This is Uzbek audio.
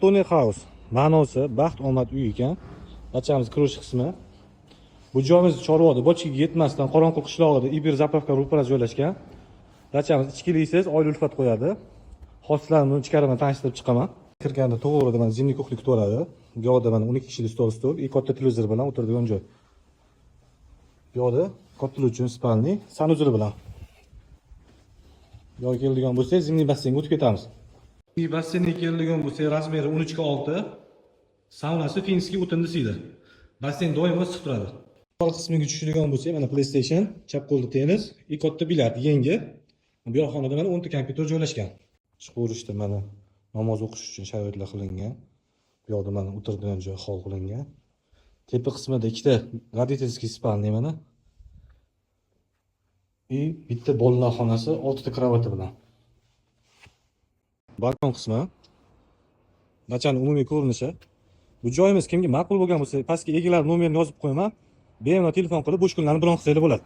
Tony House ma'nosi baxt omad uyi ekan. Barchamiz kirish qismi. Bu joyimiz Chorvoqda, Bochkiga yetmasdan Qoronqul qishlog'ida Iber zapravka ro'para joylashgan. Barchamiz ichkiliksiz oila ulfat qo'yadi. Hostlarni ichkaridan tanishtirib chiqaman. Kirganda to'g'rida mana zimniy kuxlik kutib bu yoqda mana 12 kishilik stol, katta televizor bilan o'tiradigan joy. Bu yoqda kattalar spalni, sanuzuli bilan. Yo'q keladigan bo'lsangiz, zimniy basseynga o'tib ketamiz. Zimniy basseynga keladigan bo'lsa, razmeri 13x6, saunasi finskiy o'tinli siyda. Basseyn doimo issiq turadi. Yuqori qismiga tushadigan bo'lsa, mana PlayStation, chap qo'lda tennis, katta bilyard yengi. Bu xonada mana 10 ta kompyuter joylashgan. Chiqarishda mana namoz o'qish uchun sharoitlar qilingan. Bu yoqda mana o'tiradigan joy hol qilingan. Tepa qismida ikkita родительский spalni mana. Bitta bolalar xonasi, 6 ta kravati bilan. Balkon qismi. Barchaning umumiy ko'rinishi. Bu joyimiz kimga ma'qul bo'lgan bo'lsa, pastga egalar nomerini yozib qo'yaman. Bemalol telefon qilib bo'sh kunlarni bron qilsanglar bo'ladi.